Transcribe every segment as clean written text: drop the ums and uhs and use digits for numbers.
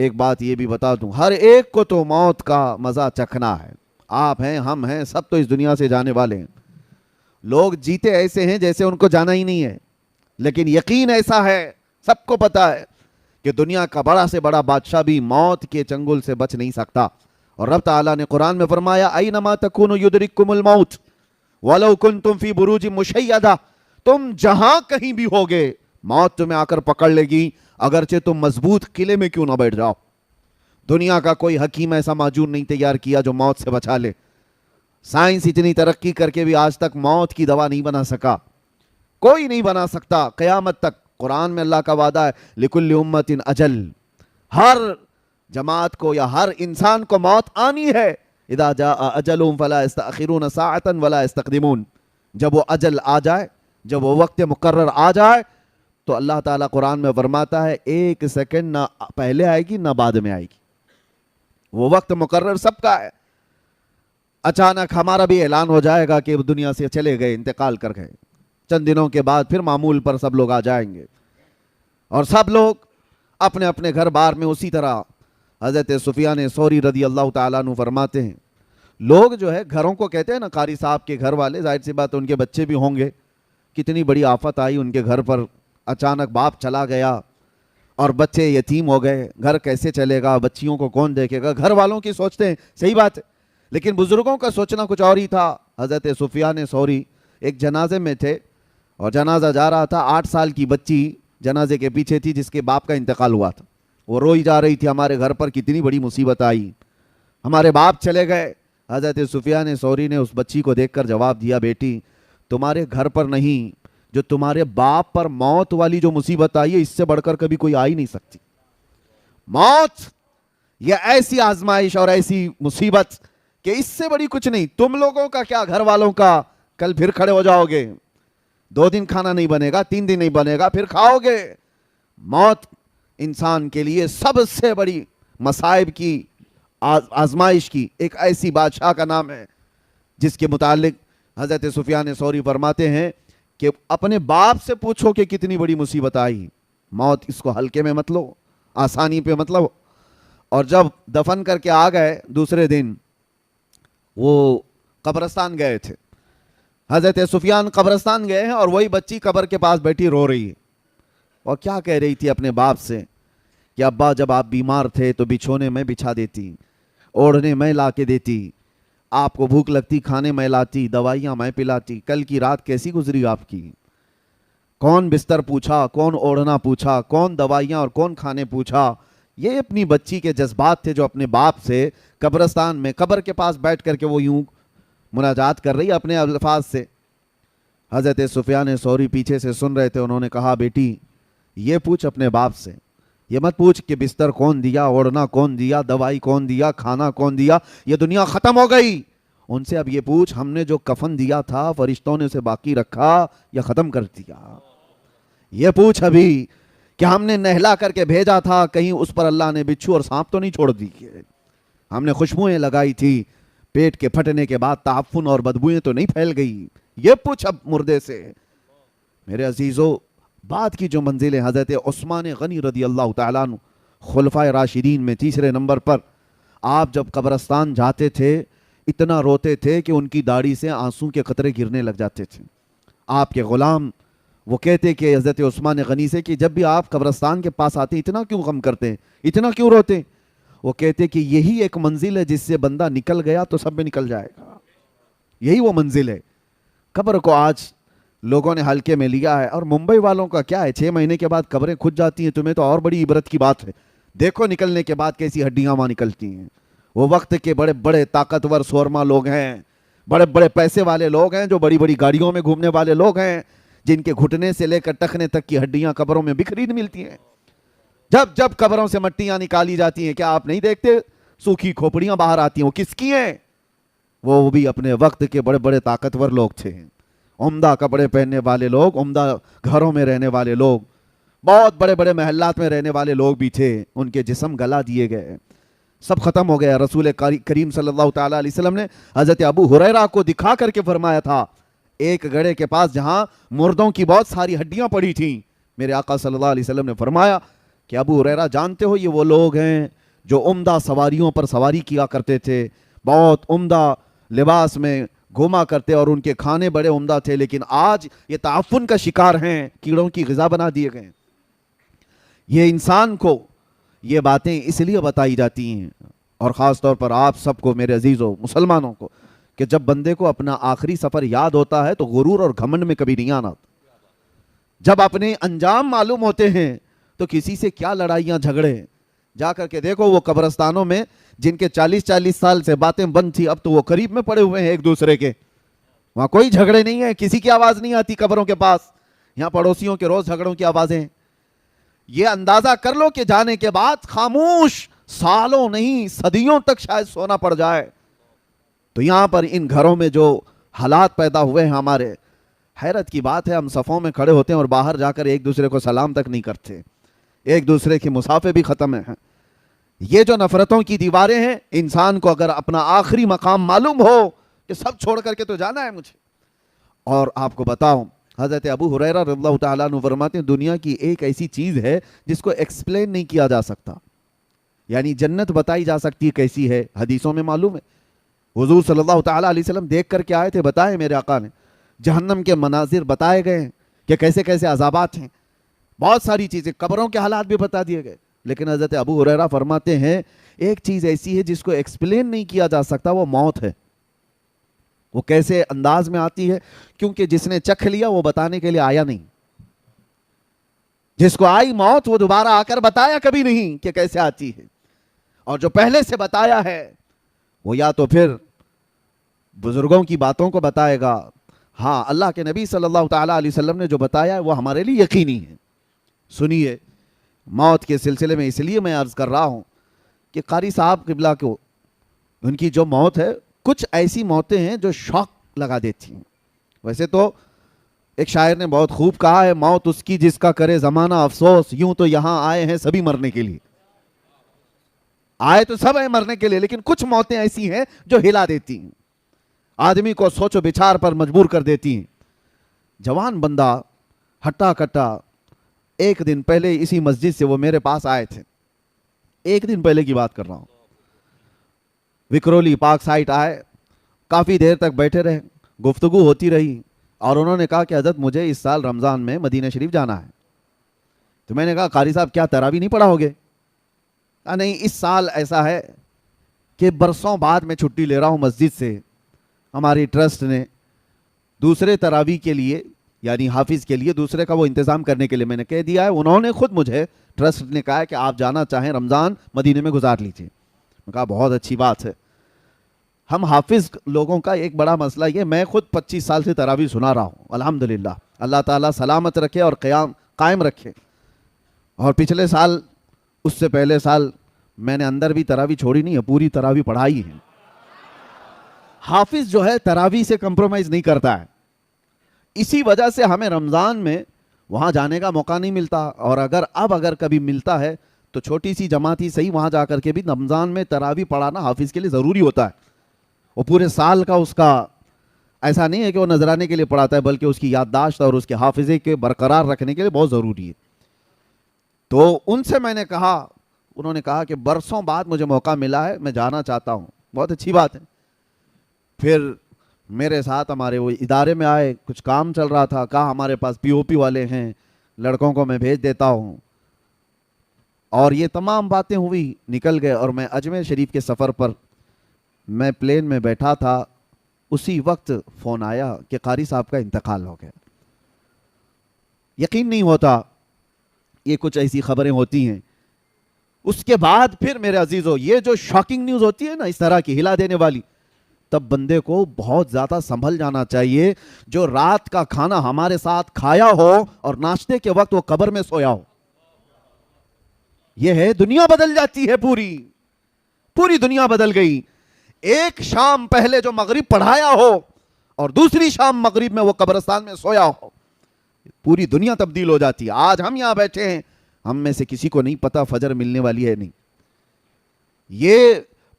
ایک بات یہ بھی بتا دوں، ہر ایک کو تو موت کا مزہ چکھنا ہے. آپ ہیں، ہم ہیں، سب تو اس دنیا سے جانے والے ہیں. لوگ جیتے ایسے ہیں جیسے ان کو جانا ہی نہیں ہے، لیکن یقین ایسا ہے، سب کو پتا ہے کہ دنیا کا بڑا سے بڑا بادشاہ بھی موت کے چنگل سے بچ نہیں سکتا. اور رب تعالیٰ نے قرآن میں فرمایا اینما تکونوا یدرککم الموت ولو کنتم فی بروج مشیدہ، تم جہاں کہیں بھی ہوگے موت تمہیں آ کر پکڑ لے گی، اگرچہ تم مضبوط قلعے میں کیوں نہ بیٹھ جاؤ. دنیا کا کوئی حکیم ایسا معجون نہیں تیار کیا جو موت سے بچا لے. سائنس اتنی ترقی کر کے بھی آج تک موت کی دوا نہیں بنا سکا، کوئی نہیں بنا سکتا قیامت تک. قرآن میں اللہ کا وعدہ ہے لِكُلِّ أُمَّةٍ اجل، ہر جماعت کو یا ہر انسان کو موت آنی ہے. اذا جاء اجلهم فلا يستأخرون ساعة ولا يستقدمون، جب وہ اجل آ جائے، جب وہ وقت مقرر آ جائے تو اللہ تعالیٰ قرآن میں فرماتا ہے ایک سیکنڈ نہ پہلے آئے گی نہ بعد میں آئے گی. وہ وقت مقرر سب کا ہے. اچانک ہمارا بھی اعلان ہو جائے گا کہ دنیا سے چلے گئے، انتقال کر گئے، چند دنوں کے بعد پھر معمول پر سب لوگ آ جائیں گے، اور سب لوگ اپنے اپنے گھر بار میں. اسی طرح حضرت سفیان ثوری رضی اللہ تعالیٰ عنہ فرماتے ہیں، لوگ جو ہے گھروں کو کہتے ہیں نا، قاری صاحب کے گھر والے، ظاہر سی بات ان کے بچے بھی ہوں گے. کتنی بڑی آفت آئی ان کے گھر پر، اچانک باپ چلا گیا اور بچے یتیم ہو گئے، گھر کیسے چلے گا، بچیوں کو کون دیکھے گا. گھر والوں کی سوچتے ہیں، صحیح بات ہے، لیکن بزرگوں کا سوچنا کچھ اور ہی تھا. حضرت سفیان ثوری ایک جنازے میں تھے اور جنازہ جا رہا تھا. 8 سال کی بچی جنازے کے پیچھے تھی جس کے باپ کا انتقال ہوا تھا. وہ روئی جا رہی تھی، ہمارے گھر پر کتنی بڑی مصیبت آئی، ہمارے باپ چلے گئے. حضرت سفیان ثوری نے اس بچی کو دیکھ کر جواب دیا، بیٹی تمہارے گھر پر نہیں، جو تمہارے باپ پر موت والی جو مصیبت آئی ہے اس سے بڑھ کر کبھی کوئی آ ہی نہیں سکتی. موت یہ ایسی آزمائش اور ایسی مصیبت کہ اس سے بڑی کچھ نہیں. تم لوگوں کا کیا، گھر والوں کا، کل پھر کھڑے ہو جاؤ گے، 2 دن کھانا نہیں بنے گا، 3 دن نہیں بنے گا، پھر کھاؤ گے. موت انسان کے لیے سب سے بڑی مصائب کی، آزمائش کی ایک ایسی بادشاہ کا نام ہے جس کے متعلق حضرت سفیان ثوری فرماتے ہیں کہ اپنے باپ سے پوچھو کہ کتنی بڑی مصیبت آئی. موت اس کو ہلکے میں مت لو، آسانی پہ مت لو. اور جب دفن کر کے آ گئے دوسرے دن وہ قبرستان گئے تھے. حضرت سفیان قبرستان گئے ہیں اور وہی بچی قبر کے پاس بیٹھی رو رہی ہے اور کیا کہہ رہی تھی اپنے باپ سے کہ ابا جب آپ بیمار تھے تو بچھونے میں بچھا دیتی، اوڑھنے میں لا کے دیتی، آپ کو بھوک لگتی کھانے میں لاتی، دوائیاں میں پلاتی. کل کی رات کیسی گزری آپ کی؟ کون بستر پوچھا، کون اوڑھنا پوچھا، کون دوائیاں اور کون کھانے پوچھا. یہ اپنی بچی کے جذبات تھے جو اپنے باپ سے قبرستان میں قبر کے پاس بیٹھ کر کے وہ یوں مناجات کر رہی اپنے الفاظ سے. حضرت سفیان ثوری پیچھے سے سن رہے تھے. انہوں نے کہا بیٹی یہ پوچھ اپنے باپ سے، یہ مت پوچھ کہ بستر کون دیا، اوڑھنا کون دیا، دوائی کون دیا، کھانا کون دیا. یہ دنیا ختم ہو گئی. ان سے اب یہ پوچھ ہم نے جو کفن دیا تھا فرشتوں نے اسے باقی رکھا یا ختم کر دیا. یہ پوچھ ابھی کہ ہم نے نہلا کر کے بھیجا تھا، کہیں اس پر اللہ نے بچھو اور سانپ تو نہیں چھوڑ دی. ہم نے خوشبوئیں لگائی تھی، پیٹ کے پھٹنے کے بعد تعفن اور بدبوئیں تو نہیں پھیل گئی. یہ پوچھ اب مردے سے. میرے عزیزو، بعد کی جو منزلیں حضرت عثمان غنی رضی اللہ تعالیٰ عنہ خلفائے راشدین میں تیسرے نمبر پر، آپ جب قبرستان جاتے تھے اتنا روتے تھے کہ ان کی داڑھی سے آنسوں کے قطرے گرنے لگ جاتے تھے. آپ کے غلام وہ کہتے کہ حضرت عثمان غنی سے کہ جب بھی آپ قبرستان کے پاس آتے اتنا کیوں غم کرتے ہیں، اتنا کیوں روتے؟ وہ کہتے کہ یہی ایک منزل ہے جس سے بندہ نکل گیا تو سب میں نکل جائے گا. یہی وہ منزل ہے. قبر کو آج لوگوں نے ہلکے میں لیا ہے. اور ممبئی والوں کا کیا ہے، 6 مہینے کے بعد قبریں کھج جاتی ہیں. تمہیں تو اور بڑی عبرت کی بات ہے. دیکھو نکلنے کے بعد کیسی ہڈیاں وہاں نکلتی ہیں. وہ وقت کے بڑے بڑے طاقتور سورما لوگ ہیں، بڑے بڑے پیسے والے لوگ ہیں، جو بڑی بڑی گاڑیوں میں گھومنے والے لوگ ہیں، جن کے گھٹنے سے لے کر ٹخنے تک کی ہڈیاں قبروں میں بکھری ملتی ہیں. جب جب قبروں سے مٹیاں نکالی جاتی ہیں، کیا آپ نہیں دیکھتے سوکھی کھوپڑیاں باہر آتی ہیں؟ وہ کس کی ہیں؟ وہ بھی اپنے وقت کے بڑے بڑے طاقتور لوگ تھے، عمدہ کپڑے پہننے والے لوگ، عمدہ گھروں میں رہنے والے لوگ، بہت بڑے بڑے محلات میں رہنے والے لوگ بھی تھے. ان کے جسم گلا دیے گئے، سب ختم ہو گیا. رسول کریم صلی اللہ تعالیٰ علیہ وسلم نے حضرت ابو ہریرہ کو دکھا کر کے فرمایا تھا ایک گڑھے کے پاس جہاں مردوں کی بہت ساری ہڈیاں پڑی تھیں، میرے آقا صلی اللہ علیہ وسلم نے فرمایا کہ ابو ہریرہ جانتے ہو یہ وہ لوگ ہیں جو عمدہ سواریوں پر سواری کیا کرتے تھے، بہت عمدہ لباس میں گھوما کرتے اور ان کے کھانے بڑے عمدہ تھے، لیکن آج یہ تعفن کا شکار ہیں، کیڑوں کی غذا بنا دیے گئے ہیں۔ یہ انسان کو یہ باتیں اس لیے بتائی جاتی ہیں، اور خاص طور پر آپ سب کو میرے عزیزوں مسلمانوں کو، کہ جب بندے کو اپنا آخری سفر یاد ہوتا ہے تو غرور اور گھمنڈ میں کبھی نہیں آنا۔ جب اپنے انجام معلوم ہوتے ہیں تو کسی سے کیا لڑائیاں جھگڑے، جا کر کے دیکھو وہ قبرستانوں میں جن کے 40 سال سے باتیں بند تھی، اب تو وہ قریب میں پڑے ہوئے ہیں ایک دوسرے کے، وہاں کوئی جھگڑے نہیں ہیں، کسی کی آواز نہیں آتی قبروں کے پاس، یہاں پڑوسیوں کے روز جھگڑوں کی آوازیں۔ یہ اندازہ کر لو کہ جانے کے بعد خاموش سالوں نہیں صدیوں تک شاید سونا پڑ جائے۔ تو یہاں پر ان گھروں میں جو حالات پیدا ہوئے ہیں ہمارے، حیرت کی بات ہے، ہم صفوں میں کھڑے ہوتے ہیں اور باہر جا کر ایک دوسرے کو سلام تک نہیں کرتے، ایک دوسرے کی مصافحے بھی ختم ہیں۔ یہ جو نفرتوں کی دیواریں ہیں، انسان کو اگر اپنا آخری مقام معلوم ہو کہ سب چھوڑ کر کے تو جانا ہے مجھے۔ اور آپ کو بتاؤں، حضرت ابو ہریرہ رضی اللہ تعالیٰ عنہ فرماتے ہیں دنیا کی ایک ایسی چیز ہے جس کو ایکسپلین نہیں کیا جا سکتا، یعنی جنت بتائی جا سکتی ہے کیسی ہے، حدیثوں میں معلوم ہے، حضور صلی اللہ تعالیٰ علیہ وسلم دیکھ کر کے آئے تھے، بتائے میرے آقا نے، جہنم کے مناظر بتائے گئے ہیں کہ کیسے کیسے عذابات ہیں، بہت ساری چیزیں، قبروں کے حالات بھی بتا دیے گئے، لیکن حضرت ابو ہریرہ فرماتے ہیں ایک چیز ایسی ہے جس کو ایکسپلین نہیں کیا جا سکتا، وہ موت ہے۔ وہ کیسے انداز میں آتی ہے؟ کیونکہ جس نے چکھ لیا وہ بتانے کے لیے آیا نہیں، جس کو آئی موت وہ دوبارہ آ کر بتایا کبھی نہیں کہ کیسے آتی ہے، اور جو پہلے سے بتایا ہے وہ یا تو پھر بزرگوں کی باتوں کو بتائے گا، ہاں اللہ کے نبی صلی اللہ تعالیٰ علیہ وسلم نے جو بتایا ہے وہ ہمارے لیے یقینی ہے۔ سنیے، موت کے سلسلے میں اس لیے میں عرض کر رہا ہوں کہ قاری صاحب قبلہ کو ان کی جو موت ہے، کچھ ایسی موتیں ہیں جو شوق لگا دیتی ہیں۔ ویسے تو ایک شاعر نے بہت خوب کہا ہے، موت اس کی جس کا کرے زمانہ افسوس، یوں تو یہاں آئے ہیں سبھی مرنے کے لیے، آئے تو سب ہیں مرنے کے لیے، لیکن کچھ موتیں ایسی ہیں جو ہلا دیتی ہیں، آدمی کو سوچ و بچار پر مجبور کر دیتی ہیں۔ جوان بندہ ہٹا کٹا، ایک دن پہلے اسی مسجد سے وہ میرے پاس آئے تھے، ایک دن پہلے کی بات کر رہا ہوں، وکرولی پارک سائٹ آئے، کافی دیر تک بیٹھے رہے، گفتگو ہوتی رہی، اور انہوں نے کہا کہ حضرت مجھے اس سال رمضان میں مدینہ شریف جانا ہے۔ تو میں نے کہا قاری صاحب کیا تراویح نہیں پڑھاؤ گے؟ نہیں، اس سال ایسا ہے کہ برسوں بعد میں چھٹی لے رہا ہوں مسجد سے، ہماری ٹرسٹ نے دوسرے تراویح کے لیے، یعنی حافظ کے لیے دوسرے کا وہ انتظام کرنے کے لیے میں نے کہہ دیا ہے، انہوں نے خود مجھے ٹرسٹ نے کہا ہے کہ آپ جانا چاہیں رمضان مدینے میں گزار لیجیے۔ میں کہا بہت اچھی بات ہے۔ ہم حافظ لوگوں کا ایک بڑا مسئلہ یہ، میں خود 25 سال سے تراویح سنا رہا ہوں الحمدللہ، اللہ تعالیٰ سلامت رکھے اور قائم رکھے، اور پچھلے سال اس سے پہلے سال میں نے اندر بھی تراویح چھوڑی نہیں ہے، پوری تراویح پڑھائی ہے۔ حافظ جو ہے تراویح سے کمپرومائز نہیں کرتا ہے، اسی وجہ سے ہمیں رمضان میں وہاں جانے کا موقع نہیں ملتا، اور اگر کبھی ملتا ہے تو چھوٹی سی جماعت ہی صحیح، وہاں جا کر کے بھی رمضان میں تراویح پڑھانا حافظ کے لیے ضروری ہوتا ہے۔ وہ پورے سال کا اس کا ایسا نہیں ہے کہ وہ نذرانے کے لیے پڑھاتا ہے، بلکہ اس کی یادداشت اور اس کے حافظے کے برقرار رکھنے کے لیے بہت ضروری ہے۔ تو ان سے میں نے کہا، انہوں نے کہا کہ برسوں بعد مجھے موقع ملا ہے، میں جانا چاہتا ہوں۔ بہت اچھی بات ہے۔ پھر میرے ساتھ ہمارے وہ ادارے میں آئے، کچھ کام چل رہا تھا، کہا ہمارے پاس پی او پی والے ہیں، لڑکوں کو میں بھیج دیتا ہوں، اور یہ تمام باتیں ہوئی، نکل گئے، اور میں اجمیر شریف کے سفر پر میں پلین میں بیٹھا تھا، اسی وقت فون آیا کہ قاری صاحب کا انتقال ہو گیا۔ یقین نہیں ہوتا، یہ کچھ ایسی خبریں ہوتی ہیں۔ اس کے بعد پھر میرے عزیزو، یہ جو شاکنگ نیوز ہوتی ہے نا اس طرح کی ہلا دینے والی، تب بندے کو بہت زیادہ سنبھل جانا چاہیے۔ جو رات کا کھانا ہمارے ساتھ کھایا ہو اور ناشتے کے وقت وہ قبر میں سویا ہو، یہ ہے دنیا بدل جاتی ہے، پوری دنیا بدل گئی۔ ایک شام پہلے جو مغرب پڑھایا ہو اور دوسری شام مغرب میں وہ قبرستان میں سویا ہو، پوری دنیا تبدیل ہو جاتی ہے۔ آج ہم یہاں بیٹھے ہیں، ہم میں سے کسی کو نہیں پتا فجر ملنے والی ہے نہیں۔ یہ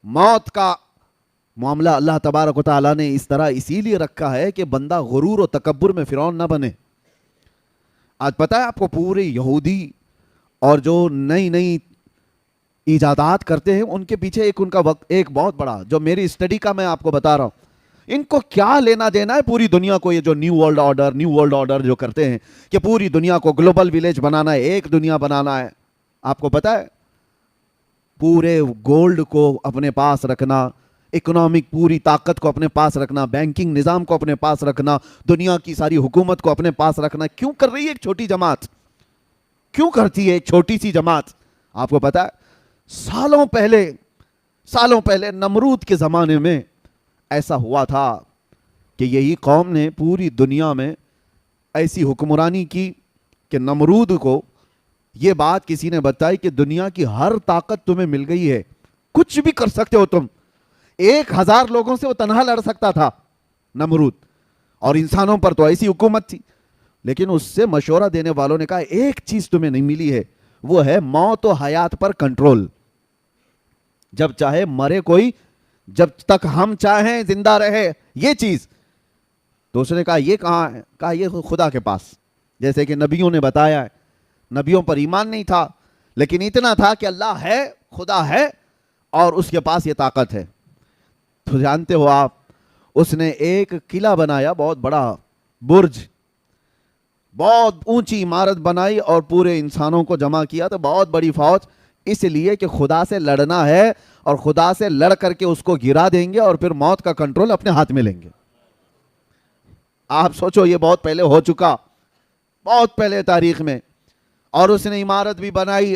موت کا معاملہ اللہ تبارک و تعالیٰ نے اس طرح اسی لیے رکھا ہے کہ بندہ غرور و تکبر میں فرعون نہ بنے۔ آج پتہ ہے آپ کو، پورے یہودی اور جو نئی نئی ایجادات کرتے ہیں ان کے پیچھے ایک ان کا وقت ایک بہت بڑا، جو میری اسٹڈی کا میں آپ کو بتا رہا ہوں، ان کو کیا لینا دینا ہے پوری دنیا کو، یہ جو نیو ورلڈ آرڈر جو کرتے ہیں کہ پوری دنیا کو گلوبل ویلیج بنانا ہے، ایک دنیا بنانا ہے. آپ کو پتا ہے پورے گولڈ کو اپنے پاس رکھنا، اکنامک پوری طاقت کو اپنے پاس رکھنا، بینکنگ نظام کو اپنے پاس رکھنا، دنیا کی ساری حکومت کو اپنے پاس رکھنا، کیوں کر رہی ہے ایک چھوٹی جماعت؟ کیوں کرتی ہے ایک چھوٹی سی جماعت؟ آپ کو پتا ہے سالوں پہلے نمرود کے زمانے میں ایسا ہوا تھا کہ یہی قوم نے پوری دنیا میں ایسی حکمرانی کی کہ نمرود کو یہ بات کسی نے بتائی کہ دنیا کی ہر طاقت تمہیں مل گئی ہے، کچھ بھی کر سکتے ہو تم. 1000 لوگوں سے وہ تنہا لڑ سکتا تھا نمرود، اور انسانوں پر تو ایسی حکومت تھی. لیکن اس سے مشورہ دینے والوں نے کہا ایک چیز تمہیں نہیں ملی ہے، وہ ہے موت و حیات پر کنٹرول. جب چاہے مرے کوئی، جب تک ہم چاہیں زندہ رہے، یہ چیز. تو اس نے کہا یہ کہاں ہے؟ کہا یہ خدا کے پاس. جیسے کہ نبیوں نے بتایا ہے، نبیوں پر ایمان نہیں تھا لیکن اتنا تھا کہ اللہ ہے، خدا ہے اور اس کے پاس یہ طاقت ہے. تو جانتے ہو آپ، اس نے ایک قلعہ بنایا، بہت بڑا برج، بہت اونچی عمارت بنائی اور پورے انسانوں کو جمع کیا. تو بہت بڑی فوج، اس لیے کہ خدا سے لڑنا ہے اور خدا سے لڑ کر کے اس کو گرا دیں گے اور پھر موت کا کنٹرول اپنے ہاتھ میں لیں گے. آپ سوچو یہ بہت پہلے ہو چکا، بہت پہلے تاریخ میں. اور اس نے عمارت بھی بنائی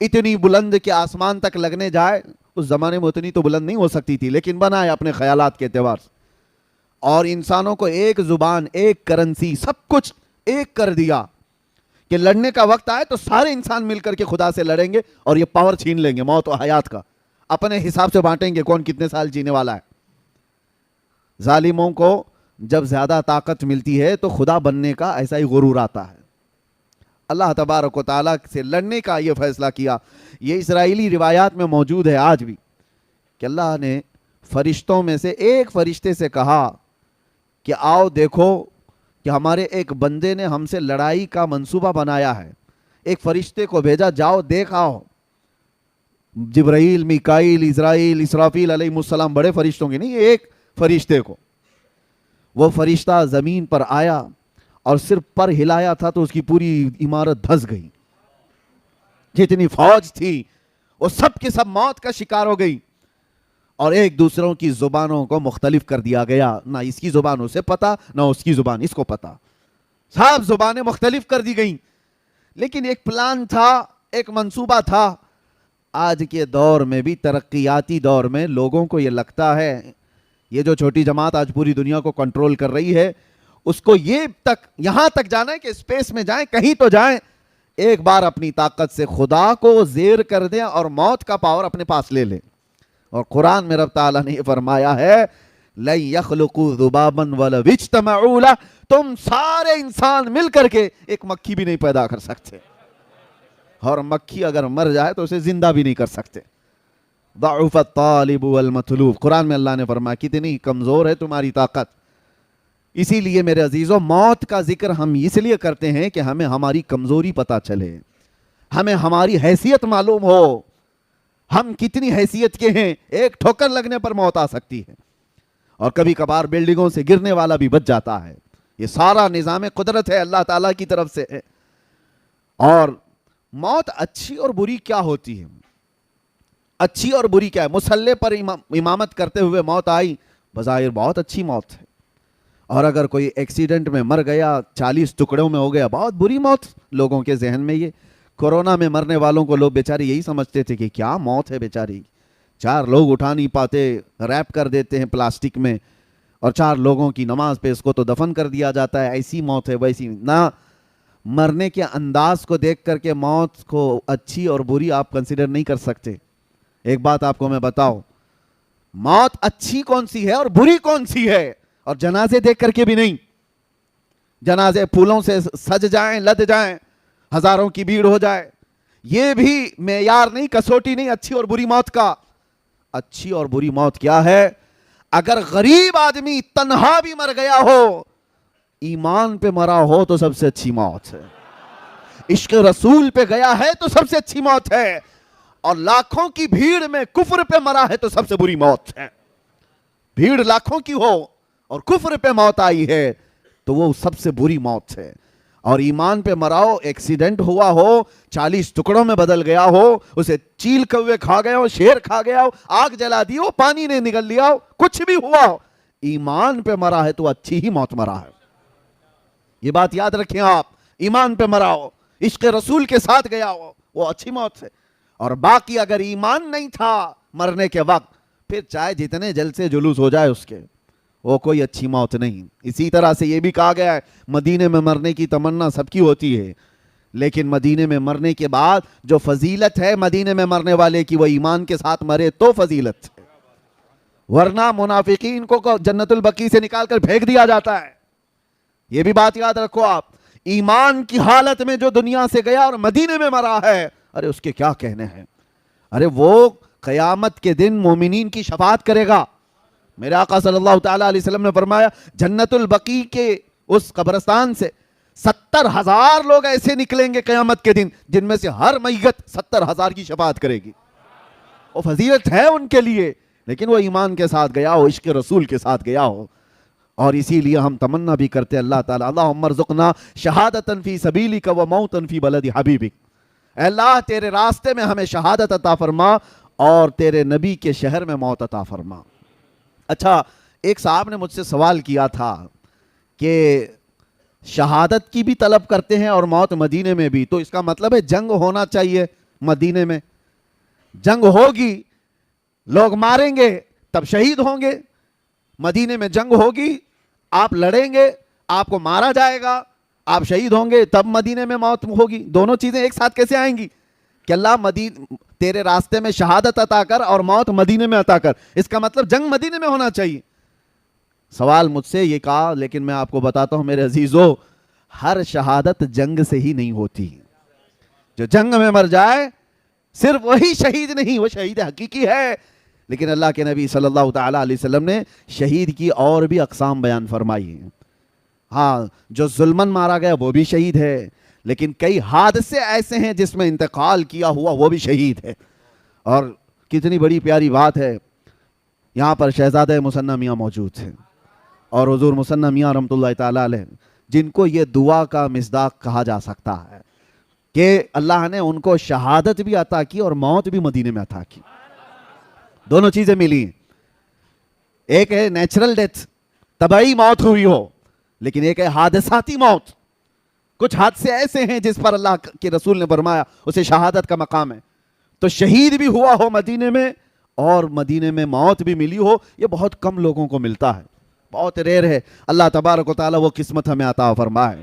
اتنی بلند کہ آسمان تک لگنے جائے. اس زمانے میں اتنی تو بلند نہیں ہو سکتی تھی لیکن بنائے اپنے خیالات کے اعتبار سے. اور انسانوں کو ایک زبان، ایک کرنسی، سب کچھ ایک کر دیا کہ لڑنے کا وقت آئے تو سارے انسان مل کر کے خدا سے لڑیں گے اور یہ پاور چھین لیں گے موت و حیات کا، اپنے حساب سے بانٹیں گے کون کتنے سال جینے والا ہے. ظالموں کو جب زیادہ طاقت ملتی ہے تو خدا بننے کا ایسا ہی غرور آتا ہے. اللہ تبارک و تعالیٰ سے لڑنے کا یہ فیصلہ کیا. یہ اسرائیلی روایات میں موجود ہے آج بھی کہ اللہ نے فرشتوں میں سے ایک فرشتے سے کہا کہ آؤ دیکھو کہ ہمارے ایک بندے نے ہم سے لڑائی کا منصوبہ بنایا ہے. ایک فرشتے کو بھیجا، جاؤ دیکھ آؤ. جبرائیل، میکائیل، اسرائیل، اسرافیل علیہ السلام، بڑے فرشتوں کے نہیں، ایک فرشتے کو. وہ فرشتہ زمین پر آیا اور صرف پر ہلایا تھا تو اس کی پوری عمارت دھس گئی. جتنی فوج تھی وہ سب کے سب موت کا شکار ہو گئی اور ایک دوسروں کی زبانوں کو مختلف کر دیا گیا. نہ اس کی زبان اسے پتا، نہ اس کی زبان اس کو پتا، سب زبانیں مختلف کر دی گئیں. لیکن ایک پلان تھا، ایک منصوبہ تھا. آج کے دور میں بھی، ترقیاتی دور میں، لوگوں کو یہ لگتا ہے یہ جو چھوٹی جماعت آج پوری دنیا کو کنٹرول کر رہی ہے، اس کو یہاں تک جانا ہے کہ اسپیس میں جائیں، کہیں تو جائیں، ایک بار اپنی طاقت سے خدا کو زیر کر دیں اور موت کا پاور اپنے پاس لے لیں. اور قرآن میں رب تعالیٰ نے یہ فرمایا ہے لَن يَخْلُقُوا ذُبَابًا وَلَوِ اجْتَمَعُوا لَهُ، تم سارے انسان مل کر کے ایک مکھی بھی نہیں پیدا کر سکتے، اور مکھی اگر مر جائے تو اسے زندہ بھی نہیں کر سکتے. ضعف الطالب والمطلوب، قرآن میں اللہ نے فرمایا کتنی کمزور ہے تمہاری طاقت. اسی لیے میرے عزیزوں، موت کا ذکر ہم اس لیے کرتے ہیں کہ ہمیں ہماری کمزوری پتہ چلے، ہمیں ہماری حیثیت معلوم ہو، ہم کتنی حیثیت کے ہیں. ایک ٹھوکر لگنے پر موت آ سکتی ہے اور کبھی کبھار بلڈنگوں سے گرنے والا بھی بچ جاتا ہے. یہ سارا نظام قدرت ہے اللہ تعالیٰ کی طرف سے ہے. اور موت اچھی اور بری کیا ہوتی ہے؟ اچھی اور بری کیا ہے؟ مسلح پر امامت کرتے ہوئے موت آئی، بظاہر بہت اچھی موت ہے. اور اگر کوئی ایکسیڈنٹ میں مر گیا، 40 ٹکڑوں میں ہو گیا، بہت بری موت. لوگوں کے ذہن میں یہ کورونا میں مرنے والوں کو لوگ بیچارے یہی سمجھتے تھے کہ کیا موت ہے بیچاری، 4 لوگ اٹھا نہیں پاتے، ریپ کر دیتے ہیں پلاسٹک میں، اور 4 لوگوں کی نماز پہ اس کو تو دفن کر دیا جاتا ہے، ایسی موت ہے ویسی. نہ مرنے کے انداز کو دیکھ کر کے موت کو اچھی اور بری آپ کنسیڈر نہیں کر سکتے. ایک بات آپ کو میں بتاؤں، موت اچھی کون سی ہے اور بری کون سی ہے؟ اور جنازے دیکھ کر کے بھی نہیں. جنازے پھولوں سے سج جائیں، لد جائیں، ہزاروں کی بھیڑ ہو جائے، یہ بھی معیار نہیں، کسوٹی نہیں اچھی اور بری موت کا. اچھی اور بری موت کیا ہے؟ اگر غریب آدمی تنہا بھی مر گیا ہو، ایمان پہ مرا ہو تو سب سے اچھی موت ہے. عشق رسول پہ گیا ہے تو سب سے اچھی موت ہے، اور لاکھوں کی بھیڑ میں کفر پہ مرا ہے تو سب سے بری موت ہے۔ بھیڑ لاکھوں کی ہو اور کفر پہ موت آئی ہے تو وہ سب سے بری موت ہے۔ اور ایمان پہ مراؤ، ایکسیڈنٹ ہوا ہو، 40 ٹکڑوں میں بدل گیا ہو، اسے چیل کوے کھا گیا ہو، شیر کھا گیا ہو، آگ جلا دی ہو، پانی نے نگل لیا ہو، کچھ بھی ہوا ہو، ایمان پہ مرا ہے تو اچھی ہی موت مرا ہے۔ یہ بات یاد رکھیں آپ، ایمان پہ مرا ہو، عشق رسول کے ساتھ گیا ہو، وہ اچھی موت ہے۔ اور باقی اگر ایمان نہیں تھا مرنے کے وقت، پھر چاہے جتنے جلسے جلوس ہو جائے اس کے، وہ کوئی اچھی موت نہیں۔ اسی طرح سے یہ بھی کہا گیا ہے مدینے میں مرنے کی تمنا سب کی ہوتی ہے، لیکن مدینے میں مرنے کے بعد جو فضیلت ہے مدینے میں مرنے والے کی، وہ ایمان کے ساتھ مرے تو فضیلت ہے، ورنہ منافقین کو جنت البقیع سے نکال کر پھینک دیا جاتا ہے۔ یہ بھی بات یاد رکھو آپ، ایمان کی حالت میں جو دنیا سے گیا اور مدینے میں مرا ہے، ارے اس کے کیا کہنے ہیں، ارے وہ قیامت کے دن مومنین کی شفاعت کرے گا۔ میرے آقا صلی اللہ تعالیٰ علیہ وسلم نے فرمایا جنت البقیع کے اس قبرستان سے 70,000 لوگ ایسے نکلیں گے قیامت کے دن جن میں سے ہر میت 70,000 کی شفاعت کرے گی۔ وہ فضیلت ہے ان کے لیے، لیکن وہ ایمان کے ساتھ گیا ہو، عشق رسول کے ساتھ گیا ہو۔ اور اسی لیے ہم تمنا بھی کرتے اللہ تعالیٰ اللہم ارزقنا شہادتاً فی سبیلک و موتاً فی بلد حبیبک، اے اللہ تیرے راستے میں ہمیں شہادت عطا فرما اور تیرے نبی کے شہر میں موت عطا فرما۔ اچھا، ایک صاحب نے مجھ سے سوال کیا تھا کہ شہادت کی بھی طلب کرتے ہیں اور موت مدینے میں بھی، تو اس کا مطلب ہے جنگ ہونا چاہیے مدینے میں، جنگ ہوگی، لوگ ماریں گے تب شہید ہوں گے، مدینے میں جنگ ہوگی، آپ لڑیں گے، آپ کو مارا جائے گا، آپ شہید ہوں گے تب مدینے میں موت ہوگی۔ دونوں چیزیں ایک ساتھ کیسے آئیں گی کہ اللہ تیرے راستے میں شہادت عطا کر اور موت مدینے میں عطا کر، اس کا مطلب جنگ مدینے میں ہونا چاہیے۔ سوال مجھ سے یہ کہا، لیکن میں آپ کو بتاتا ہوں میرے عزیزو، ہر شہادت جنگ سے ہی نہیں ہوتی۔ جو جنگ میں مر جائے صرف وہی شہید نہیں، وہ شہید حقیقی ہے، لیکن اللہ کے نبی صلی اللہ تعالیٰ علیہ وسلم نے شہید کی اور بھی اقسام بیان فرمائی ہیں۔ ہاں، جو ظلمن مارا گیا وہ بھی شہید ہے، لیکن کئی حادثے ایسے ہیں جس میں انتقال کیا ہوا وہ بھی شہید ہے۔ اور کتنی بڑی پیاری بات ہے، یہاں پر شہزادہ مصنع میاں موجود ہیں اور حضور مصنع میاں رحمۃ اللہ تعالیٰ علیہ، جن کو یہ دعا کا مصداق کہا جا سکتا ہے کہ اللہ نے ان کو شہادت بھی عطا کی اور موت بھی مدینے میں عطا کی، دونوں چیزیں ملی۔ ایک ہے نیچرل ڈیتھ، طبعی موت ہوئی ہو، لیکن ایک ہے حادثاتی موت۔ کچھ حادثے ایسے ہیں جس پر اللہ کے رسول نے فرمایا اسے شہادت کا مقام ہے، تو شہید بھی ہوا ہو مدینے میں اور مدینے میں موت بھی ملی ہو، یہ بہت کم لوگوں کو ملتا ہے، بہت ریئر ہے۔ اللہ تبارک و تعالیٰ وہ قسمت ہمیں عطا فرمائے۔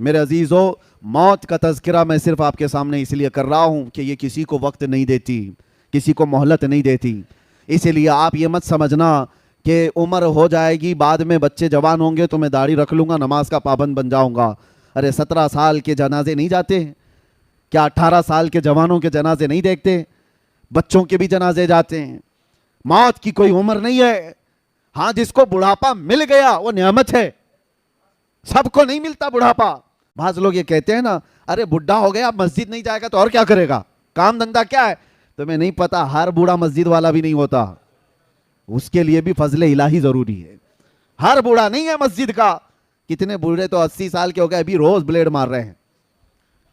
میرے عزیزو، موت کا تذکرہ میں صرف آپ کے سامنے اس لیے کر رہا ہوں کہ یہ کسی کو وقت نہیں دیتی، کسی کو مہلت نہیں دیتی، اسی لیے آپ یہ مت سمجھنا کہ عمر ہو جائے گی، بعد میں بچے جوان ہوں گے تو میں داڑھی رکھ لوں گا، نماز کا پابند بن جاؤں گا۔ ارے 17 سال کے جنازے نہیں جاتے ہیں کیا؟ 18 سال کے جوانوں کے جنازے نہیں دیکھتے؟ بچوں کے بھی جنازے جاتے ہیں۔ موت کی کوئی عمر نہیں ہے۔ ہاں، جس کو بڑھاپا مل گیا وہ نعمت ہے، سب کو نہیں ملتا بڑھاپا۔ بعض لوگ یہ کہتے ہیں نا، ارے بڈھا ہو گیا اب مسجد نہیں جائے گا تو اور کیا کرے گا، کام دھندہ کیا ہے؟ تمہیں نہیں پتا ہر بوڑھا مسجد والا بھی نہیں ہوتا، اس کے لیے بھی فضل الہی ضروری ہے۔ ہر بوڑھا نہیں ہے مسجد کا۔ کتنے بوڑھے تو 80 سال کے ہو گئے ابھی روز بلیڈ مار رہے ہیں،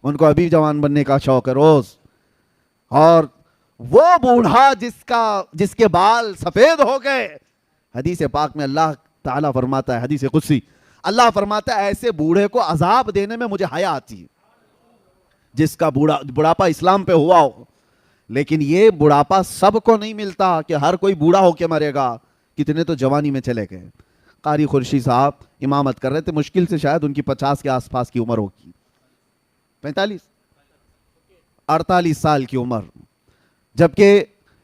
ان کو ابھی جوان بننے کا شوق ہے روز۔ اور وہ بوڑھا جس کے بال سفید ہو گئے، حدیث پاک میں اللہ تعالیٰ فرماتا ہے، حدیث قدسی اللہ فرماتا ہے ایسے بوڑھے کو عذاب دینے میں مجھے حیا آتی ہے، جس کا بڑھاپا اسلام پہ ہوا ہو۔ لیکن یہ بڑھاپا سب کو نہیں ملتا کہ ہر کوئی بوڑھا ہو کے مرے گا، کتنے تو جوانی میں چلے گئے۔ قاری خورشید صاحب امامت کر رہے تھے، مشکل سے شاید ان کی 50 کے آس پاس کی عمر ہوگی، 48 سال کی عمر، جبکہ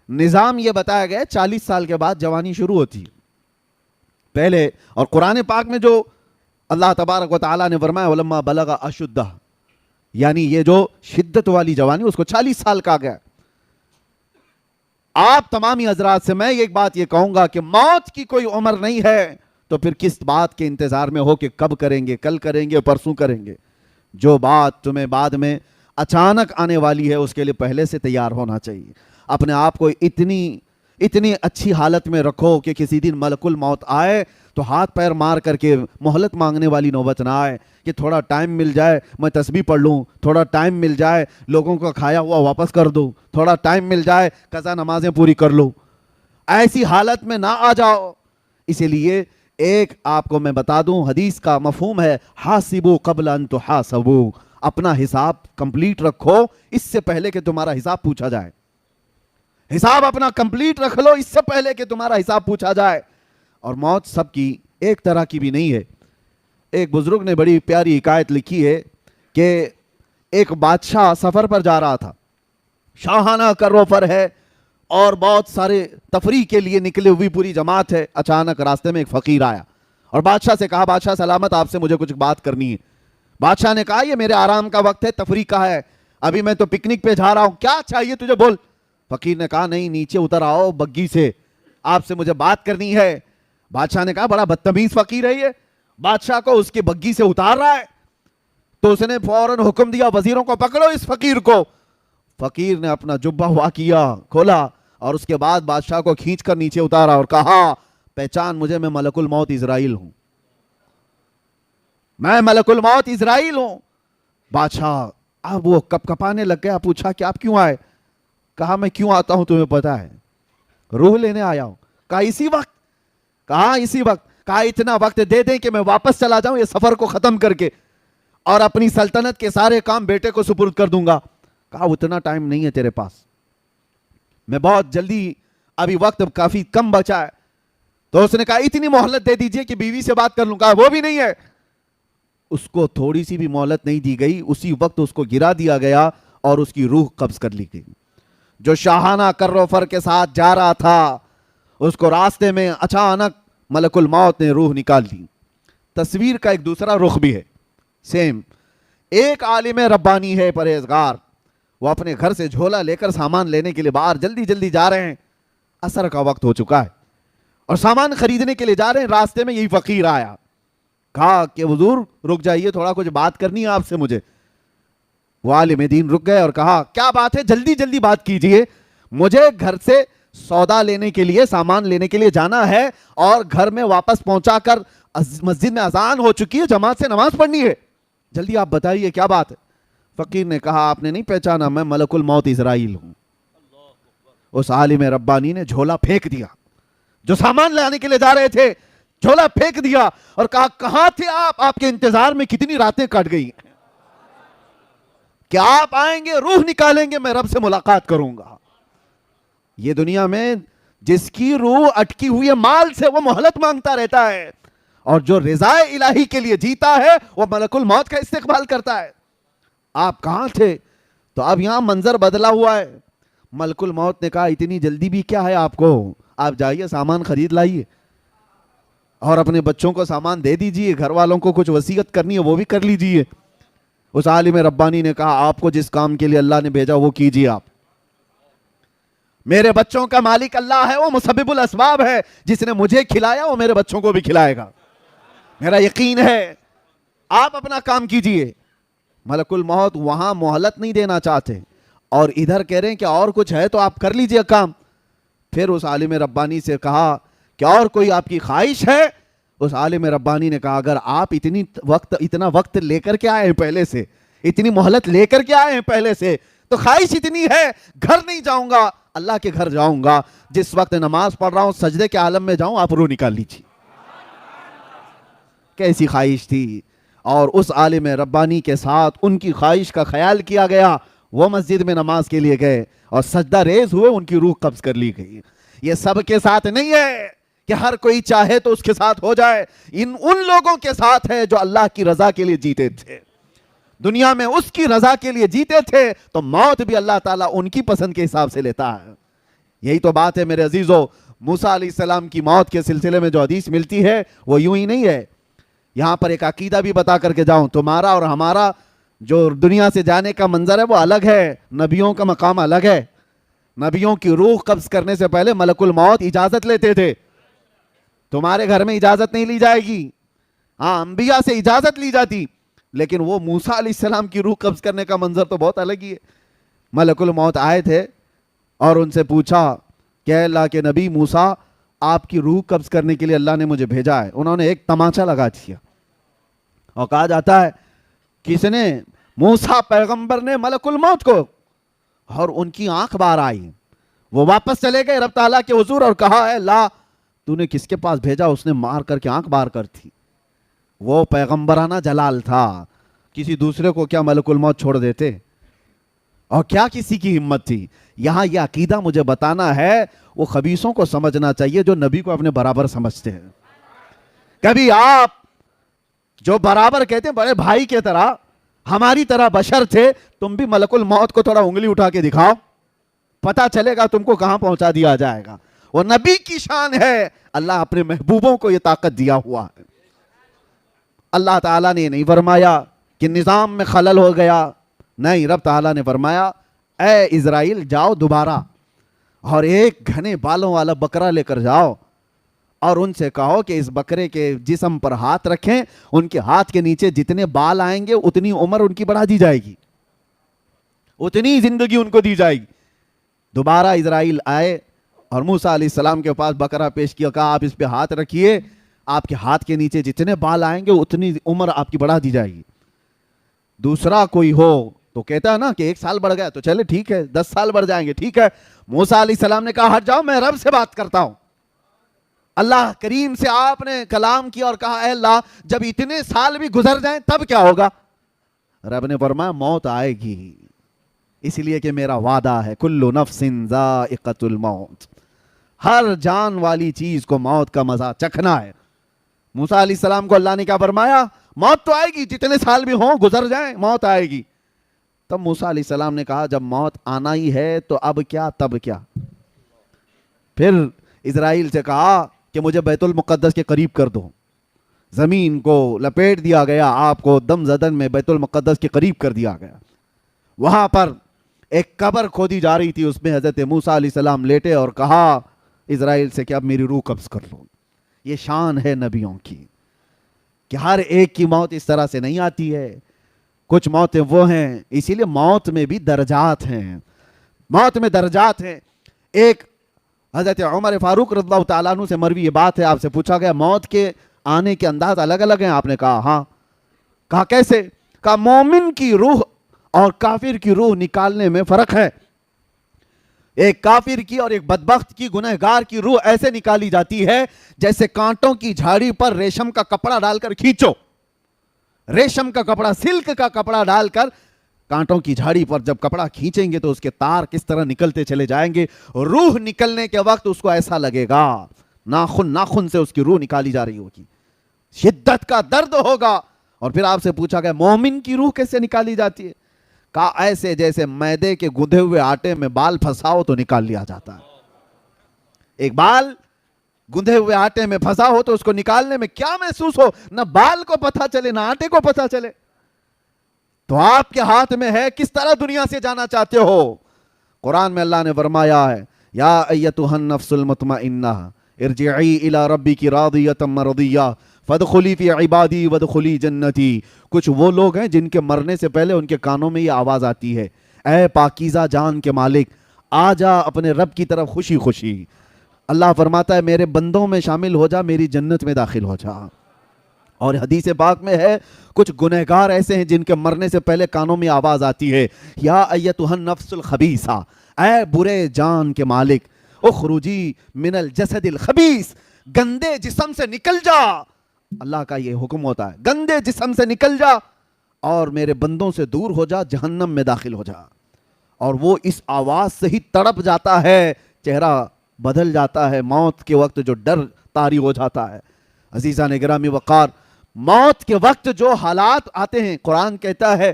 نظام یہ بتایا گیا 40 سال کے بعد جوانی شروع ہوتی ہے پہلے۔ اور قرآن پاک میں جو اللہ تبارک و تعالیٰ نے فرمایا وَلَمَّا بَلَغَ أَشُدَّهُ، یعنی یہ جو شدت والی جوانی اس کو 40 سال کا گیا۔ آپ تمامی حضرات سے میں ایک بات یہ کہوں گا کہ موت کی کوئی عمر نہیں ہے، تو پھر کس بات کے انتظار میں ہو کہ کب کریں گے، کل کریں گے، پرسوں کریں گے؟ جو بات تمہیں بعد میں اچانک آنے والی ہے اس کے لیے پہلے سے تیار ہونا چاہیے. اپنے آپ کو اتنی اچھی حالت میں رکھو کہ کسی دن ملک الموت آئے تو ہاتھ پیر مار کر کے مہلت مانگنے والی نوبت نہ آئے کہ تھوڑا ٹائم مل جائے میں تسبیح پڑھ لوں, تھوڑا ٹائم مل جائے لوگوں کا کھایا ہوا واپس کر دوں, تھوڑا ٹائم مل جائے قضا نمازیں پوری کر لوں. ایسی حالت میں نہ آ جاؤ. اسی لیے ایک آپ کو میں بتا دوں, حدیث کا مفہوم ہے حاسبوا قبل ان تحاسبوا, اپنا حساب کمپلیٹ رکھو اس سے پہلے کہ تمہارا حساب پوچھا جائے. حساب اپنا کمپلیٹ رکھ لو اس سے پہلے کہ تمہارا حساب پوچھا جائے. اور موت سب کی ایک طرح کی بھی نہیں ہے. ایک بزرگ نے بڑی پیاری حکایت لکھی ہے کہ ایک بادشاہ سفر پر جا رہا تھا, شاہانہ کروفر ہے اور بہت سارے تفریح کے لیے نکلے ہوئی پوری جماعت ہے. اچانک راستے میں ایک فقیر آیا اور بادشاہ سے کہا, بادشاہ سلامت, آپ سے مجھے کچھ بات کرنی ہے. بادشاہ نے کہا, یہ میرے آرام کا وقت ہے, تفریح کا ہے, ابھی میں تو پکنک پہ جا رہا ہوں, کیا چاہیے تجھے بول. فقیر نے کہا, نہیں نیچے اتر آؤ بگی سے, آپ سے مجھے بات کرنی ہے. بادشاہ نے کہا, بڑا بدتمیز فقیر ہے یہ, بادشاہ کو اس کی بگی سے اتار رہا ہے. تو اس نے فوراً حکم دیا, وزیروں کو پکڑو اس فقیر کو. فقیر نے اپنا جبہ ہوا کیا, کھولا اور اس کے بعد بادشاہ کو کھینچ کر نیچے اتارا اور کہا, پہچان مجھے, میں ملک الموت اسرائیل ہوں, میں ملک الموت اسرائیل ہوں. بادشاہ اب وہ کپ کپانے لگ گیا, پوچھا کہ آپ کیوں آئے. کہا, میں کیوں آتا ہوں تمہیں پتا ہے, روح لینے آیا ہوں. کہا اسی وقت, کہا اسی وقت. کہا اتنا وقت دے دیں کہ میں واپس چلا جاؤں یہ سفر کو ختم کر کے اور اپنی سلطنت کے سارے کام بیٹے کو سپرد کر دوں گا. کہا اتنا ٹائم نہیں ہے تیرے پاس, میں بہت جلدی, ابھی وقت کافی کم بچا ہے. تو اس نے کہا اتنی مہلت دے دیجئے کہ بیوی سے بات کر لوں. کہا وہ بھی نہیں ہے. اس کو تھوڑی سی بھی مہلت نہیں دی گئی, اسی وقت اس کو گرا دیا گیا اور اس کی روح قبض کر لی گئی. جو شاہانہ کروفر کے ساتھ جا رہا تھا اس کو راستے میں اچانک ملک الموت نے روح نکال لی. تصویر کا ایک دوسرا رخ بھی ہے سیم. ایک عالم ربانی ہے پرہیزگار, وہ اپنے گھر سے جھولا لے کر سامان لینے کے لیے باہر جلدی جلدی جا رہے ہیں. عصر کا وقت ہو چکا ہے اور سامان خریدنے کے لیے جا رہے ہیں. راستے میں یہی فقیر آیا, کہا کہ حضور رک جائیے, تھوڑا کچھ بات کرنی ہے آپ سے مجھے. وہ عالم دین رک گئے اور کہا, کیا بات ہے, جلدی جلدی بات کیجئے, مجھے گھر سے سودا لینے کے لیے, سامان لینے کے لیے جانا ہے اور گھر میں واپس پہنچا کر مسجد میں اذان ہو چکی ہے, جماعت سے نماز پڑھنی ہے, جلدی آپ بتائیے کیا بات ہے. فقیر نے کہا, آپ نے نہیں پہچانا, میں ملک الموت اسرائیل ہوں. اس عالم ربانی نے جھولا پھینک دیا, جو سامان لانے کے لیے جا رہے تھے جھولا پھینک دیا اور کہا, کہاں تھے آپ, آپ کے انتظار میں کتنی راتیں کٹ گئی, کیا آپ آئیں گے, روح نکالیں گے, میں رب سے ملاقات کروں گا. یہ دنیا میں جس کی روح اٹکی ہوئی ہے مال سے وہ مہلت مانگتا رہتا ہے, اور جو رضا الہی کے لیے جیتا ہے وہ ملک الموت کا استقبال کرتا ہے. آپ کہاں تھے؟ تو اب یہاں منظر بدلا ہوا ہے. ملک الموت نے کہا, اتنی جلدی بھی کیا ہے آپ کو, آپ جائیے سامان خرید لائیے اور اپنے بچوں کو سامان دے دیجئے, گھر والوں کو کچھ وصیت کرنی ہے وہ بھی کر لیجئے. اس عالم ربانی نے کہا, آپ کو جس کام کے لیے اللہ نے بھیجا وہ کیجئے آپ. میرے بچوں کا مالک اللہ ہے, وہ مسبب الاسباب ہے, جس نے مجھے کھلایا وہ میرے بچوں کو بھی کھلائے گا, میرا یقین ہے, آپ اپنا کام کیجئے. ملک الموت وہاں مہلت نہیں دینا چاہتے اور ادھر کہہ رہے ہیں کہ اور کچھ ہے تو آپ کر لیجئے کام. پھر اس عالم ربانی سے کہا کہ اور کوئی آپ کی خواہش ہے. اس عالم ربانی نے کہا, اگر آپ اتنا وقت لے کر کے آئے ہیں پہلے سے, اتنی مہلت لے کر کے آئے ہیں پہلے سے, تو خواہش اتنی ہے, گھر نہیں جاؤں گا, اللہ کے گھر جاؤں گا, جس وقت نماز پڑھ رہا ہوں سجدے کے عالم میں جاؤں, آپ روح نکال لیجیے. کیسی خواہش تھی. اور اس عالم ربانی کے ساتھ ان کی خواہش کا خیال کیا گیا, وہ مسجد میں نماز کے لیے گئے اور سجدہ ریز ہوئے, ان کی روح قبض کر لی گئی. یہ سب کے ساتھ نہیں ہے کہ ہر کوئی چاہے تو اس کے ساتھ ہو جائے, ان لوگوں کے ساتھ ہے جو اللہ کی رضا کے لیے جیتے تھے, دنیا میں اس کی رضا کے لیے جیتے تھے, تو موت بھی اللہ تعالیٰ ان کی پسند کے حساب سے لیتا ہے. یہی تو بات ہے میرے عزیزو. موسیٰ علیہ السلام کی موت کے سلسلے میں جو حدیث ملتی ہے وہ یوں ہی نہیں ہے. یہاں پر ایک عقیدہ بھی بتا کر کے جاؤں, تمہارا اور ہمارا جو دنیا سے جانے کا منظر ہے وہ الگ ہے, نبیوں کا مقام الگ ہے. نبیوں کی روح قبض کرنے سے پہلے ملک الموت اجازت لیتے تھے. تمہارے گھر میں اجازت نہیں لی جائے گی, ہاں انبیاء سے اجازت لی جاتی, لیکن وہ موسیٰ علیہ السلام کی روح قبض کرنے کا منظر تو بہت الگ ہی ہے. ملک الموت آئے تھے اور ان سے پوچھا کہ اے اللہ کے نبی موسیٰ، آپ کی روح قبض کرنے کے لیے اللہ نے مجھے بھیجا ہے. انہوں نے ایک تماچا لگا دیا اور کہا جاتا ہے کس نے؟ موسیٰ پیغمبر نے ملک الموت کو. اور ان کی آنکھ باہر آئی. وہ واپس چلے گئے رب تعالیٰ کے حضور اور کہا اے اللہ تو نے کس کے پاس بھیجا؟ اس نے مار کر کے آنکھ باہر کر تھی. وہ پیغمبرانہ جلال تھا. کسی دوسرے کو کیا ملک الموت چھوڑ دیتے؟ اور کیا کسی کی ہمت تھی؟ یہاں یہ عقیدہ مجھے بتانا ہے وہ خبیثوں کو سمجھنا چاہیے جو نبی کو اپنے برابر سمجھتے ہیں. کبھی آپ جو برابر کہتے ہیں بڑے بھائی کے طرح ہماری طرح بشر تھے، تم بھی ملک الموت کو تھوڑا انگلی اٹھا کے دکھاؤ، پتا چلے گا تم کو کہاں پہنچا دیا جائے گا. وہ نبی کی شان ہے. اللہ اپنے محبوبوں کو یہ طاقت دیا ہوا ہے. اللہ تعالیٰ نے نہیں فرمایا کہ نظام میں خلل ہو گیا، نہیں، رب تعالیٰ نے فرمایا اے اسرائیل جاؤ دوبارہ اور ایک گھنے بالوں والا بکرا لے کر جاؤ اور ان سے کہو کہ اس بکرے کے جسم پر ہاتھ رکھیں، ان کے ہاتھ کے نیچے جتنے بال آئیں گے اتنی عمر ان کی بڑھا دی جائے گی، اتنی زندگی ان کو دی جائے گی. دوبارہ اسرائیل آئے اور موسیٰ علیہ السلام کے پاس بکرا پیش کیا، کہا آپ اس پہ ہاتھ رکھیے، آپ کے ہاتھ کے نیچے جتنے بال آئیں گے اتنی عمر آپ کی بڑھا دی جائے گی. دوسرا کوئی ہو تو کہتا ہے نا کہ 1 سال بڑھ گیا تو چلے ٹھیک ہے، 10 سال بڑھ جائیں گے ٹھیک ہے. موسیٰ علیہ السلام نے کہا ہٹ جاؤ، میں رب سے بات کرتا ہوں. اللہ کریم سے آپ نے کلام کیا اور کہا اے اللہ جب اتنے سال بھی گزر جائیں تب کیا ہوگا؟ رب نے فرمایا موت آئے گی، اس لیے کہ میرا وعدہ ہے کل نفس ذائقۃ الموت، ہر جان والی چیز کو موت کا مزہ چکھنا ہے. موسیٰ علیہ السلام کو اللہ نے کیا فرمایا؟ موت تو آئے گی، جتنے سال بھی ہوں گزر جائیں موت آئے گی. تب موسیٰ علیہ السلام نے کہا جب موت آنا ہی ہے تو اب کیا تب کیا. پھر اسرائیل سے کہا کہ مجھے بیت المقدس کے قریب کر دو. زمین کو لپیٹ دیا گیا، آپ کو دم زدن میں بیت المقدس کے قریب کر دیا گیا. وہاں پر ایک قبر کھودی جا رہی تھی، اس میں حضرت موسیٰ علیہ السلام لیٹے اور کہا اسرائیل سے کہ اب میری روح قبض کر لو. یہ شان ہے نبیوں کی کہ ہر ایک کی موت اس طرح سے نہیں آتی ہے. کچھ موتیں وہ ہیں، اسی لیے موت میں بھی درجات ہیں، موت میں درجات ہیں. ایک حضرت عمر فاروق رضی اللہ تعالیٰ عنہ سے مروی یہ بات ہے، آپ سے پوچھا گیا موت کے آنے کے انداز الگ الگ ہیں؟ آپ نے کہا ہاں. کہا کیسے؟ کہا مومن کی روح اور کافر کی روح نکالنے میں فرق ہے. ایک کافر کی اور ایک بدبخت کی گنہگار کی روح ایسے نکالی جاتی ہے جیسے کانٹوں کی جھاڑی پر ریشم کا کپڑا ڈال کر کھینچو. ریشم کا کپڑا، سلک کا کپڑا ڈال کر کانٹوں کی جھاڑی پر جب کپڑا کھینچیں گے تو اس کے تار کس طرح نکلتے چلے جائیں گے. روح نکلنے کے وقت اس کو ایسا لگے گا ناخن ناخن سے اس کی روح نکالی جا رہی ہوگی، شدت کا درد ہوگا. اور پھر آپ سے پوچھا گیا مومن کی روح کیسے نکالی جاتی ہے؟ کہا ایسے جیسے میدے کے گندھے ہوئے آٹے میں بال پھنساؤ تو نکال لیا جاتا ہے. ایک بال گندھے ہوئے آٹے میں پھنسا ہو تو اس کو نکالنے میں کیا محسوس ہو، نہ بال کو پتہ چلے نہ آٹے کو پتہ چلے. تو آپ کے ہاتھ میں ہے کس طرح دنیا سے جانا چاہتے ہو. قرآن میں اللہ نے فرمایا ہے یا ایتھا النفس المطمئنہ ارجعی الی ربک راضیۃ مرضیہ فادخلی فی عبادی وادخلی جنتی. کچھ وہ لوگ ہیں جن کے مرنے سے پہلے ان کے کانوں میں یہ آواز آتی ہے اے پاکیزہ جان کے مالک آ جا اپنے رب کی طرف خوشی خوشی. اللہ فرماتا ہے میرے بندوں میں شامل ہو جا، میری جنت میں داخل ہو جا. اور حدیث پاک میں ہے کچھ گنہگار ایسے ہیں جن کے مرنے سے پہلے کانوں میں آواز آتی ہے یا ایتھا النفس الخبیثہ، اے برے جان کے مالک اخرجی من الجسد الخبیث، گندے جسم سے نکل جا. اللہ کا یہ حکم ہوتا ہے گندے جسم سے نکل جا اور میرے بندوں سے دور ہو جا، جہنم میں داخل ہو جا. اور وہ اس آواز سے ہی تڑپ جاتا ہے، چہرہ بدل جاتا ہے، موت کے وقت جو ڈر طاری ہو جاتا ہے. عزیزان گرامی وقار، موت کے وقت جو حالات آتے ہیں، قرآن کہتا ہے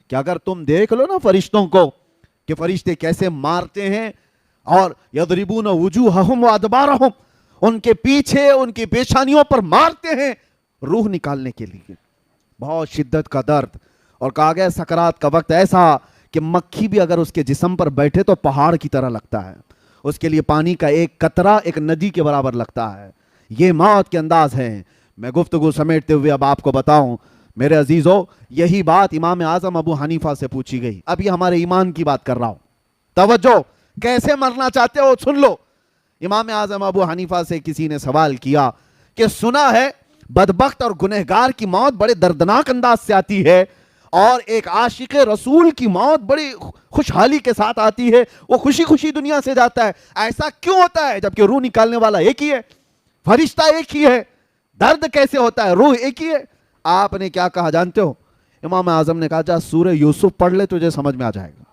کہ اگر تم دیکھ لو نا فرشتوں کو کہ فرشتے کیسے مارتے ہیں اور یضربون وجوہہم وادبارہم، ان کے پیچھے ان کی پیشانیوں پر مارتے ہیں روح نکالنے کے لیے. بہت شدت کا درد. اور کہا گیا سکرات کا وقت ایسا کہ مکھی بھی اگر اس کے جسم پر بیٹھے تو پہاڑ کی طرح لگتا ہے، اس کے لیے پانی کا ایک قطرہ ایک ندی کے برابر لگتا ہے. یہ موت کے انداز ہیں. میں گفتگو سمیٹتے ہوئے اب آپ کو بتاؤں میرے عزیزو یہی بات امام اعظم ابو حنیفہ سے پوچھی گئی. اب یہ ہمارے ایمان کی بات کر رہا ہوں, توجہ, کیسے مرنا چاہتے ہو سن لو. امام اعظم ابو حنیفہ سے کسی نے سوال کیا کہ سنا ہے بدبخت اور گنہگار کی موت بڑے دردناک انداز سے آتی ہے, اور ایک عاشق رسول کی موت بڑی خوشحالی کے ساتھ آتی ہے, وہ خوشی خوشی دنیا سے جاتا ہے. ایسا کیوں ہوتا ہے جبکہ روح نکالنے والا ایک ہی ہے, فرشتہ ایک ہی ہے, درد کیسے ہوتا ہے, روح ایک ہی ہے. آپ نے کیا کہا جانتے ہو؟ امام اعظم نے کہا جا سورہ یوسف پڑھ لے, تجھے سمجھ میں آ جائے گا.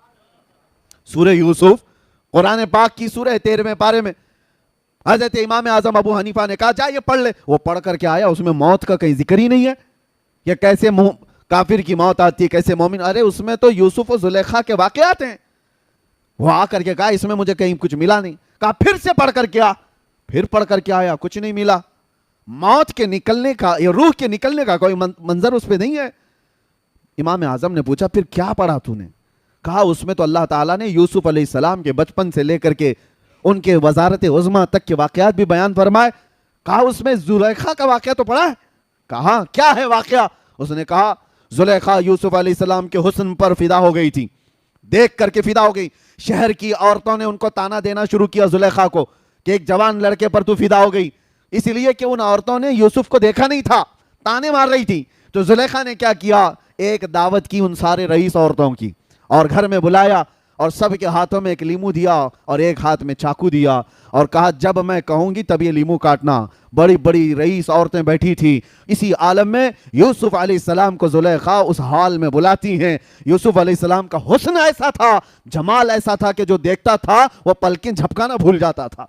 سورہ یوسف قرآن پاک کی سورہ 13ویں پارے میں حضرت امام اعظم ابو حنیفہ نے کہا جا یہ پڑھ لے. وہ پڑھ کر کے آیا, اس میں موت کا کہیں ذکر ہی نہیں ہے. یہ کیسے کافر کی موت آتی ہے, کیسے مومن, ارے اس میں تو یوسف و زلیخا کے واقعات ہیں. وہ آ کر کے کہا اس میں مجھے کہیں کچھ ملا نہیں. کہا پھر سے پڑھ کر کے آ. پھر پڑھ کر کے آیا, کچھ نہیں ملا. موت کے نکلنے کا یا روح کے نکلنے کا کوئی منظر اس پہ نہیں ہے. امام اعظم نے پوچھا پھر کیا پڑھا تو نے؟ کہا اس میں تو اللہ تعالیٰ نے یوسف علیہ السلام کے بچپن سے لے کر کے ان کے وزارت عظمیٰ تک کے واقعات بھی بیان فرمائے. کہا اس میں زلیخا کا واقعہ تو پڑھا ہے؟ کہا کیا ہے واقعہ؟ اس نے کہا زلیخا یوسف علیہ السلام کے حسن پر فدا ہو گئی تھی, دیکھ کر کے فدا ہو گئی. شہر کی عورتوں نے ان کو تانا دینا شروع کیا زلیخا کو کہ ایک جوان لڑکے پر تو فدا ہو گئی, اس لیے کہ ان عورتوں نے یوسف کو دیکھا نہیں تھا, تانے مار رہی تھی. تو زلیخا نے کیا کیا, ایک دعوت کی ان سارے رئیس عورتوں کی, اور گھر میں بلایا اور سب کے ہاتھوں میں ایک لیمو دیا اور ایک ہاتھ میں چاقو دیا, اور کہا جب میں کہوں گی تب یہ لیمو کاٹنا. بڑی بڑی رئیس عورتیں بیٹھی تھی. اسی عالم میں یوسف علیہ السلام کو زلیخا اس حال میں بلاتی ہیں. یوسف علیہ السلام کا حسن ایسا تھا, جمال ایسا تھا کہ جو دیکھتا تھا وہ پلکیں جھپکانا بھول جاتا تھا.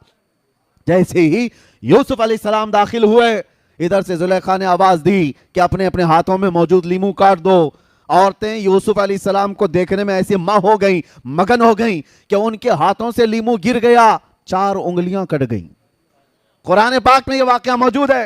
جیسے ہی یوسف علیہ السلام داخل ہوئے, ادھر سے زلیخا نے آواز دی کہ اپنے اپنے ہاتھوں میں موجود لیمو کاٹ دو. عورتیں یوسف علیہ السلام کو دیکھنے میں ایسی ماں ہو گئیں, مگن ہو گئیں کہ ان کے ہاتھوں سے لیمو گر گیا, 4 انگلیاں کٹ گئیں. قرآن پاک میں یہ واقعہ موجود ہے.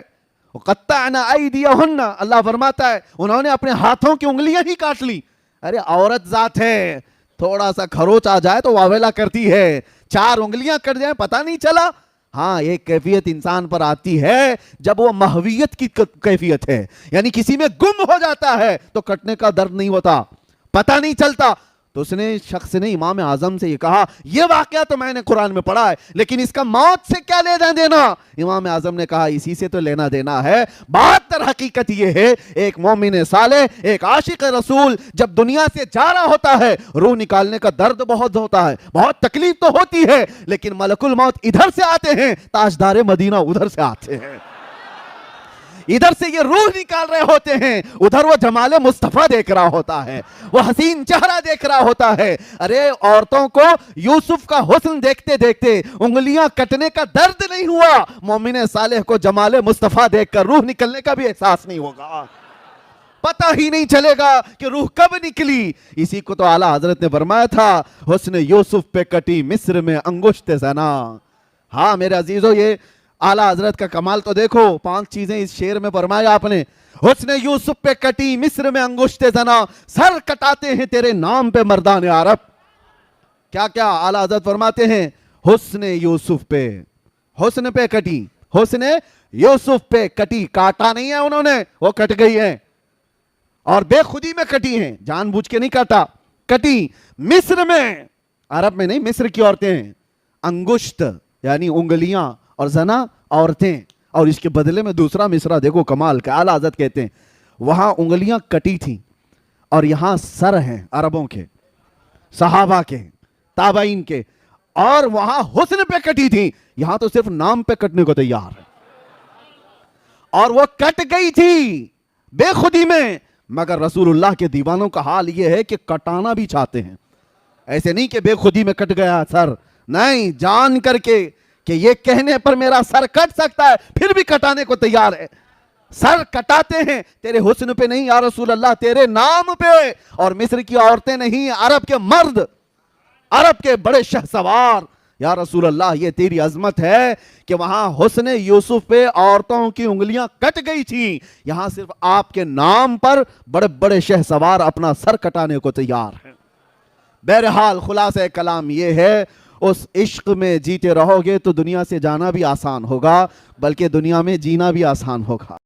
قطعنا ایدیہن, اللہ فرماتا ہے انہوں نے اپنے ہاتھوں کی انگلیاں ہی کاٹ لی. ارے عورت ذات ہے, تھوڑا سا کھروچ آ جائے تو واویلا کرتی ہے, 4 انگلیاں کٹ جائیں پتہ نہیں چلا. ہاں ایک کیفیت انسان پر آتی ہے جب وہ محویت کی کیفیت ہے, یعنی کسی میں گم ہو جاتا ہے تو کٹنے کا درد نہیں ہوتا, پتہ نہیں چلتا. تو اس نے شخص نے امام اعظم سے یہ کہا یہ واقعہ تو میں نے قرآن میں پڑھا ہے, لیکن اس کا موت سے کیا لینا دینا؟ امام اعظم نے کہا اسی سے تو لینا دینا ہے. بات در حقیقت یہ ہے, ایک مومن صالح, ایک عاشق رسول جب دنیا سے جا رہا ہوتا ہے, روح نکالنے کا درد بہت ہوتا ہے, بہت تکلیف تو ہوتی ہے, لیکن ملک الموت ادھر سے آتے ہیں, تاجدار مدینہ ادھر سے آتے ہیں. ادھر سے یہ روح نکال رہے ہوتے ہیں, ادھر وہ جمال مصطفیٰ دیکھ رہا ہوتا ہے, وہ حسین چہرہ دیکھ رہا ہوتا ہے. ارے عورتوں کو یوسف کا حسن دیکھتے دیکھتے انگلیاں کٹنے کا درد نہیں ہوا, مومن صالح کو جمال مصطفیٰ دیکھ کر روح نکلنے کا بھی احساس نہیں ہوگا, پتہ ہی نہیں چلے گا کہ روح کب نکلی. اسی کو تو اعلیٰ حضرت نے فرمایا تھا حسن یوسف پہ کٹی مصر میں انگشت زنا. ہاں میرے عزیزو, یہ اعلیٰ حضرت کا کمال تو دیکھو, 5 چیزیں اس شعر میں فرمایا آپ نے. حسن یوسف پہ کٹی مصر میں انگشت زنا, سر کٹاتے ہیں تیرے نام پہ مردان عرب. کیا کیا اعلیٰ حضرت فرماتے ہیں, حسن یوسف پہ, حسن پہ کٹی, حسن یوسف پہ کٹی, کاٹا نہیں ہے انہوں نے, وہ کٹ گئی ہے اور بے خودی میں کٹی ہیں, جان بوجھ کے نہیں کاٹا, کٹی مصر میں, عرب میں نہیں, مصر کی عورتیں ہیں. انگشت یعنی انگلیاں, اور زنا عورتیں, اور اس کے بدلے میں دوسرا مصرع دیکھو کمال کا. اعلیٰ حضرت کہتے ہیں وہاں انگلیاں کٹی تھیں اور یہاں سر ہیں عربوں کے, صحابہ کے, تابعین کے, اور وہاں حسن پہ کٹی تھی, یہاں تو صرف نام پہ کٹنے کو تیار ہے. اور وہ کٹ گئی تھی بے خودی میں, مگر رسول اللہ کے دیوانوں کا حال یہ ہے کہ کٹانا بھی چاہتے ہیں. ایسے نہیں کہ بے خودی میں کٹ گیا سر, نہیں, جان کر کے کہ یہ کہنے پر میرا سر کٹ سکتا ہے پھر بھی کٹانے کو تیار ہے. سر کٹاتے ہیں تیرے حسن پہ نہیں یا رسول اللہ, تیرے نام پہ. اور مصر کی عورتیں نہیں, عرب کے مرد, عرب کے بڑے شہسوار, یا رسول اللہ یہ تیری عظمت ہے کہ وہاں حسن یوسف پہ عورتوں کی انگلیاں کٹ گئی تھی, یہاں صرف آپ کے نام پر بڑے بڑے شہسوار اپنا سر کٹانے کو تیار ہیں. بہرحال خلاصہ کلام یہ ہے, اس عشق میں جیتے رہو گے تو دنیا سے جانا بھی آسان ہوگا, بلکہ دنیا میں جینا بھی آسان ہوگا.